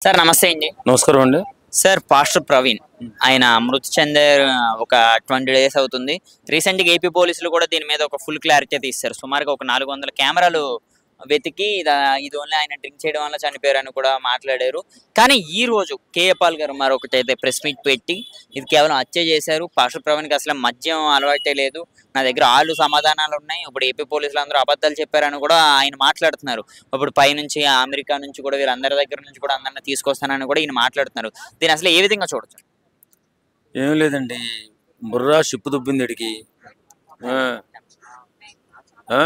Sir నమస్తే అండి. నమస్కారం అండి. సార్ పాస్టర్ ప్రవీణ్ ఆయన మృతి చెందారు. ఒక 20 డేస్ అవుతుంది. రీసెంట్‌గా ఏపీ పోలీసులు కూడా దీని మీద ఒక ఫుల్ క్లారిటీ అయితే ఇస్తారు. సుమారుగా ఒక 400 కెమెరాలు వెతికి ఇది ఓన్లీ ఆయన డ్రింక్ చేయడం వల్ల చనిపోయారని కూడా మాట్లాడారు. కానీ ఈ రోజు కేఏ పాల్ గారు మరొకటైతే ప్రెస్ మీట్ పెట్టి ఇది కేవలం హత్య చేశారు. పాస్టర్ ప్రవీణ్‌కి అసలు మద్యం అలవాటే లేదు. నా దగ్గర ఆళ్ళు సమాధానాలు ఉన్నాయి. ఇప్పుడు ఏపీ పోలీసులు అందరూ అబద్ధాలు చెప్పారని కూడా ఆయన మాట్లాడుతున్నారు. ఇప్పుడు పైనుంచి అమెరికా నుంచి కూడా వీళ్ళందరి దగ్గర నుంచి కూడా అందరిని తీసుకొస్తానని కూడా ఈయన మాట్లాడుతున్నారు. దీన్ని అసలు ఏ విధంగా చూడొచ్చు? ఏం లేదండి. బుర్రా షిప్పు దుబ్బింది ఈడికి. ఆ! ఆ!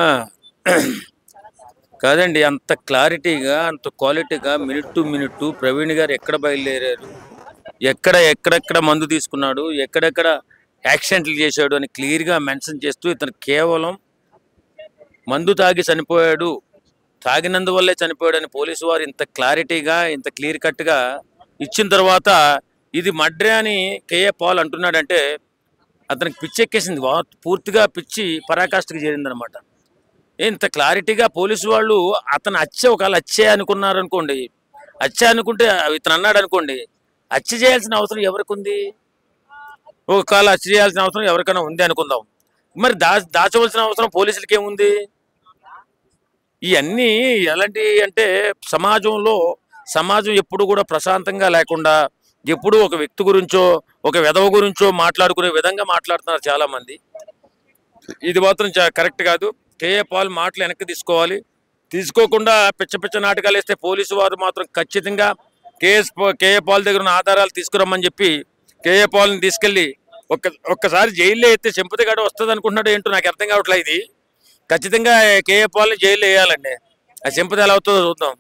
కాదండి. అంత క్లారిటీగా, అంత క్వాలిటీగా మినిట్ టు మినిట్ ప్రవీణ్ గారు ఎక్కడ బయలుదేరారు, ఎక్కడెక్కడ మందు తీసుకున్నాడు, ఎక్కడెక్కడ యాక్సిడెంట్లు చేశాడు అని క్లియర్‌గా మెన్షన్ చేస్తూ ఇతను కేవలం మందు తాగి చనిపోయాడు, తాగినందువల్లే చనిపోయాడని పోలీసు వారు ఇంత క్లారిటీగా, ఇంత క్లియర్ కట్‌గా ఇచ్చిన తర్వాత ఇది మర్డరే అని కేఏ పాల్ అంటున్నాడంటే అతనికి పిచ్చెక్కేసింది. పూర్తిగా పిచ్చి పరాకాష్ఠకి చేరిందనమాట. ఇంత క్లారిటీగా పోలీసు వాళ్ళు అతను ఒకవేళ హత్యే అనుకున్నారనుకోండి, హత్య అనుకుంటే ఇతను అన్నాడు అనుకోండి, హత్య చేయాల్సిన అవసరం ఎవరికి ఉంది? ఒకవేళ హత్య చేయాల్సిన అవసరం ఎవరికైనా ఉంది అనుకుందాం. మరి దాచవలసిన అవసరం పోలీసులకి ఏముంది? ఇవన్నీ ఎలాంటివి అంటే సమాజం ఎప్పుడు కూడా ప్రశాంతంగా లేకుండా ఎప్పుడు ఒక వ్యక్తి గురించో ఒక విధవ గురించో మాట్లాడుకునే విధంగా మాట్లాడుతున్నారు చాలా మంది. ఇది మాత్రం కరెక్ట్ కాదు. కేఏ పాల్ మాటలు వెనక్కి తీసుకోవాలి. తీసుకోకుండా పిచ్చ నాటకాలు వేస్తే పోలీసు వారు మాత్రం ఖచ్చితంగా కేఏ పాల్ దగ్గర ఉన్న ఆధారాలు తీసుకురమ్మని చెప్పి కేఏ పాల్ని తీసుకెళ్లి ఒక్కసారి జైల్లో అయితే చెంపతి గడ వస్తుంది అనుకుంటున్నాడు ఏంటో నాకు అర్థం కావట్లేదు. ఇది ఖచ్చితంగా కేఏ పాల్ని జైల్లో వేయాలండి. ఆ చెంపతి ఎలా అవుతుందో చూద్దాం.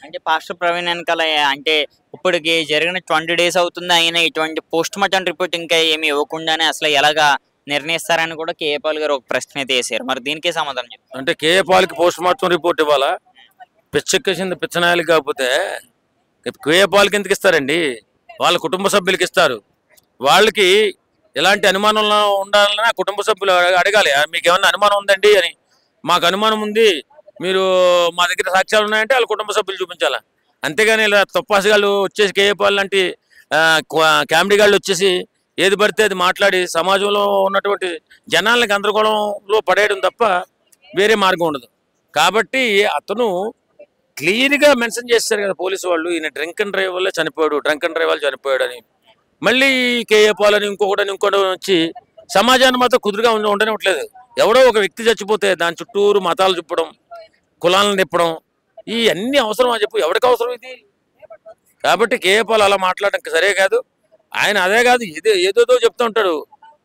అంటే పాస్టర్ ప్రవీణ్ వెనకాల అంటే ఇప్పటికి జరిగిన 20 డేస్ అవుతుంది. ఆయన ఇటువంటి పోస్ట్ మార్టం రిపోర్ట్ ఇంకా ఏమి ఇవ్వకుండానే అసలు ఎలాగా నిర్ణయిస్తారని కూడా కేఏ పాల్ గారు ఒక ప్రశ్న అయితే వేసారు. మరి దీనికే సమాధానం చెప్తారు. అంటే కేఏ పాల్కి పోస్ట్ మార్టం రిపోర్ట్ ఇవ్వాలా? పిచ్చెక్కేసింది పిచ్చనాయాలకి కాకపోతే కేఏ పాల్కి ఎందుకు ఇస్తారండి? వాళ్ళ కుటుంబ సభ్యులకి ఇస్తారు. వాళ్ళకి ఎలాంటి అనుమానంలో ఉండాలన్నా కుటుంబ సభ్యులు అడగాలి. మీకు ఏమన్నా అనుమానం ఉందండి అని. మాకు అనుమానం ఉంది, మీరు మా దగ్గర సాక్ష్యాలు ఉన్నాయంటే వాళ్ళ కుటుంబ సభ్యులు చూపించాలా. అంతేగాని ఇలా తొప్పాసిగాళ్ళు వచ్చేసి కేఏ పాల్ లాంటి కామెడీ గాళ్ళు వచ్చేసి ఏది పడితే అది మాట్లాడి సమాజంలో ఉన్నటువంటి జనాల్ని గందరగోళంలో పడేయడం తప్ప వేరే మార్గం ఉండదు. కాబట్టి అతను క్లియర్గా మెన్షన్ చేస్తారు కదా పోలీసు వాళ్ళు, ఈయన డ్రింక్ అండ్ డ్రైవ్ వల్ల చనిపోయాడు, డ్రంక్ అండ్ డ్రైవ్ వల్ల చనిపోయాడు అని. మళ్ళీ కేఏ పాల్ అని ఇంకొకటి వచ్చి సమాజాన్ని మాత్రం కుదురుగా ఉండనివ్వట్లేదు. ఎవడో ఒక వ్యక్తి చచ్చిపోతే దాని చుట్టూరు మతాలు చెప్పడం, కులాలను తిప్పడం, ఈ అన్ని అవసరమా చెప్పు? ఎవరికి అవసరం ఇది? కాబట్టి కేఏ పాల్ అలా మాట్లాడడం సరే కాదు. ఆయన అదే కాదు ఏదో చెప్తూ ఉంటాడు.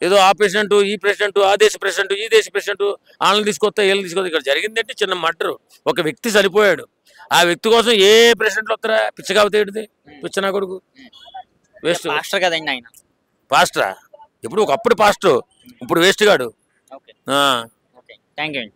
ఏదో ఆ ప్రెసిడెంట్, ఈ ప్రెసిడెంట్, ఆ దేశ ప్రెసిడెంట్, ఈ దేశ ప్రెసిడెంట్, వాళ్ళని తీసుకొస్తా వీళ్ళని తీసుకొస్తా. ఇక్కడ జరిగిందంటే చిన్న మర్డరు. ఒక వ్యక్తి చనిపోయాడు. ఆ వ్యక్తి కోసం ఏ ప్రెసిడెంట్లు వస్తారా? పిచ్చకావతే ఏంటిది? పిచ్చనా కొడుకు వేస్ట్. పాస్టర్ కదండి ఆయన. పాస్టరా? ఇప్పుడు ఒకప్పుడు పాస్టర్, ఇప్పుడు వేస్ట్ గాడు. ఓకే. థ్యాంక్ యూ అండి.